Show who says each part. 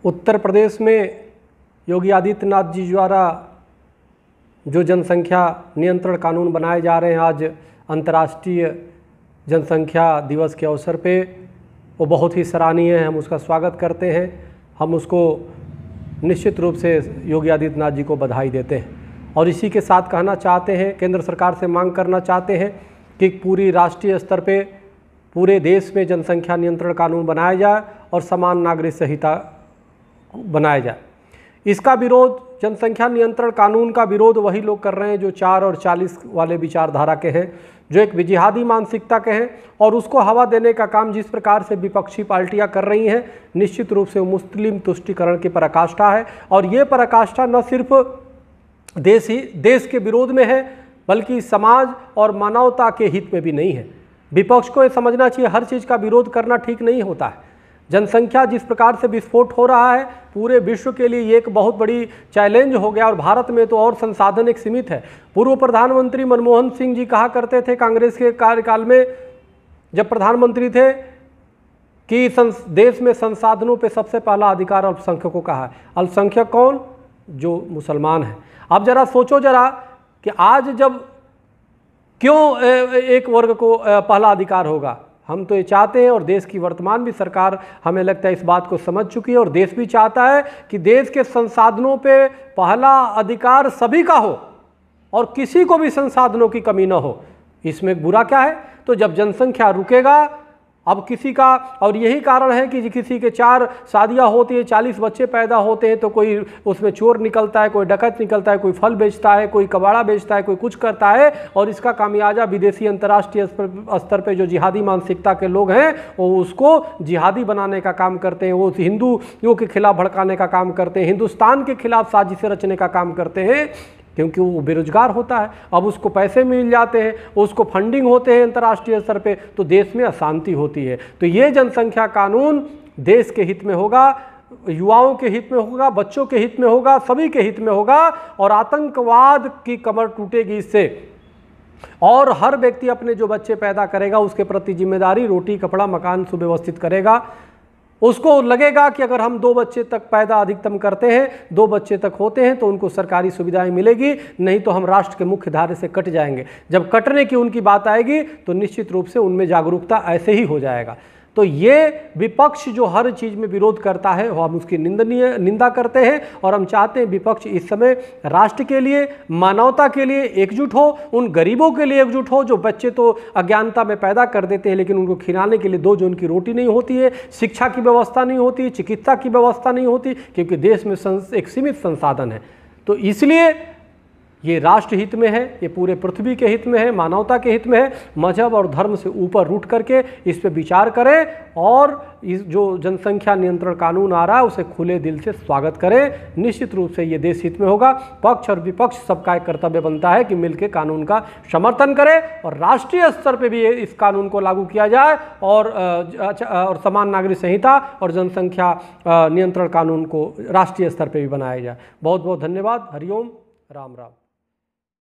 Speaker 1: उत्तर प्रदेश में योगी आदित्यनाथ जी द्वारा जो जनसंख्या नियंत्रण कानून बनाए जा रहे हैं आज अंतर्राष्ट्रीय जनसंख्या दिवस के अवसर पे, वो बहुत ही सराहनीय है। हम उसका स्वागत करते हैं। हम उसको निश्चित रूप से योगी आदित्यनाथ जी को बधाई देते हैं और इसी के साथ कहना चाहते हैं, केंद्र सरकार से मांग करना चाहते हैं कि पूरी राष्ट्रीय स्तर पे पूरे देश में जनसंख्या नियंत्रण कानून बनाया जाए और समान नागरिक संहिता बनाया जाए। इसका विरोध, जनसंख्या नियंत्रण कानून का विरोध वही लोग कर रहे हैं जो 4 और 40 वाले विचारधारा के हैं, जो एक जिहादी मानसिकता के हैं, और उसको हवा देने का काम जिस प्रकार से विपक्षी पार्टियां कर रही हैं, निश्चित रूप से मुस्लिम तुष्टीकरण की पराकाष्ठा है। और ये पराकाष्ठा न सिर्फ देश के विरोध में है बल्कि समाज और मानवता के हित में भी नहीं है। विपक्ष को ये समझना चाहिए हर चीज़ का विरोध करना ठीक नहीं होता है। जनसंख्या जिस प्रकार से विस्फोट हो रहा है, पूरे विश्व के लिए ये एक बहुत बड़ी चैलेंज हो गया और भारत में तो और संसाधन एक सीमित है। पूर्व प्रधानमंत्री मनमोहन सिंह जी कहा करते थे कांग्रेस के कार्यकाल में जब प्रधानमंत्री थे कि देश में संसाधनों पे सबसे पहला अधिकार अल्पसंख्यकों का है। अल्पसंख्यक कौन? जो मुसलमान हैं। अब जरा सोचो जरा कि आज जब क्यों एक वर्ग को पहला अधिकार होगा। हम तो ये चाहते हैं और देश की वर्तमान भी सरकार हमें लगता है इस बात को समझ चुकी है और देश भी चाहता है कि देश के संसाधनों पे पहला अधिकार सभी का हो और किसी को भी संसाधनों की कमी ना हो। इसमें बुरा क्या है? तो जब जनसंख्या रुकेगा, अब किसी का, और यही कारण है कि किसी के 4 शादियां होती है, 40 बच्चे पैदा होते हैं तो कोई उसमें चोर निकलता है, कोई डकैत निकलता है, कोई फल बेचता है, कोई कबाड़ा बेचता है, कोई कुछ करता है। और इसका खामियाजा विदेशी अंतर्राष्ट्रीय स्तर पे जो जिहादी मानसिकता के लोग हैं वो उसको जिहादी बनाने का काम करते हैं, वो हिंदुओं के खिलाफ भड़काने का काम करते हैं, हिंदुस्तान के खिलाफ साजिशें रचने का काम करते हैं, क्योंकि वो बेरोजगार होता है। अब उसको पैसे मिल जाते हैं, उसको फंडिंग होते हैं अंतर्राष्ट्रीय स्तर पे, तो देश में अशांति होती है। तो ये जनसंख्या कानून देश के हित में होगा, युवाओं के हित में होगा, बच्चों के हित में होगा, सभी के हित में होगा और आतंकवाद की कमर टूटेगी इससे। और हर व्यक्ति अपने जो बच्चे पैदा करेगा उसके प्रति जिम्मेदारी, रोटी कपड़ा मकान सुव्यवस्थित करेगा। उसको लगेगा कि अगर हम 2 बच्चे तक पैदा अधिकतम करते हैं, 2 बच्चे तक होते हैं तो उनको सरकारी सुविधाएं मिलेगी, नहीं तो हम राष्ट्र के मुख्य धारे से कट जाएंगे। जब कटने की उनकी बात आएगी तो निश्चित रूप से उनमें जागरूकता ऐसे ही हो जाएगा। तो ये विपक्ष जो हर चीज़ में विरोध करता है वो हम उसकी निंदा करते हैं और हम चाहते हैं विपक्ष इस समय राष्ट्र के लिए, मानवता के लिए एकजुट हो, उन गरीबों के लिए एकजुट हो जो बच्चे तो अज्ञानता में पैदा कर देते हैं लेकिन उनको खिलाने के लिए 2 जो उनकी रोटी नहीं होती है, शिक्षा की व्यवस्था नहीं होती, चिकित्सा की व्यवस्था नहीं होती, क्योंकि देश में एक सीमित संसाधन है। तो इसलिए ये राष्ट्र हित में है, ये पूरे पृथ्वी के हित में है, मानवता के हित में है। मजहब और धर्म से ऊपर उठ करके इस पे विचार करें और इस जो जनसंख्या नियंत्रण कानून आ रहा है उसे खुले दिल से स्वागत करें। निश्चित रूप से ये देश हित में होगा। पक्ष और विपक्ष सबका एक कर्तव्य बनता है कि मिलकर कानून का समर्थन करें और राष्ट्रीय स्तर पर भी इस कानून को लागू किया जाए और समान नागरिक संहिता और जनसंख्या नियंत्रण कानून को राष्ट्रीय स्तर पर भी बनाया जाए। बहुत बहुत धन्यवाद। हरिओम, राम राम।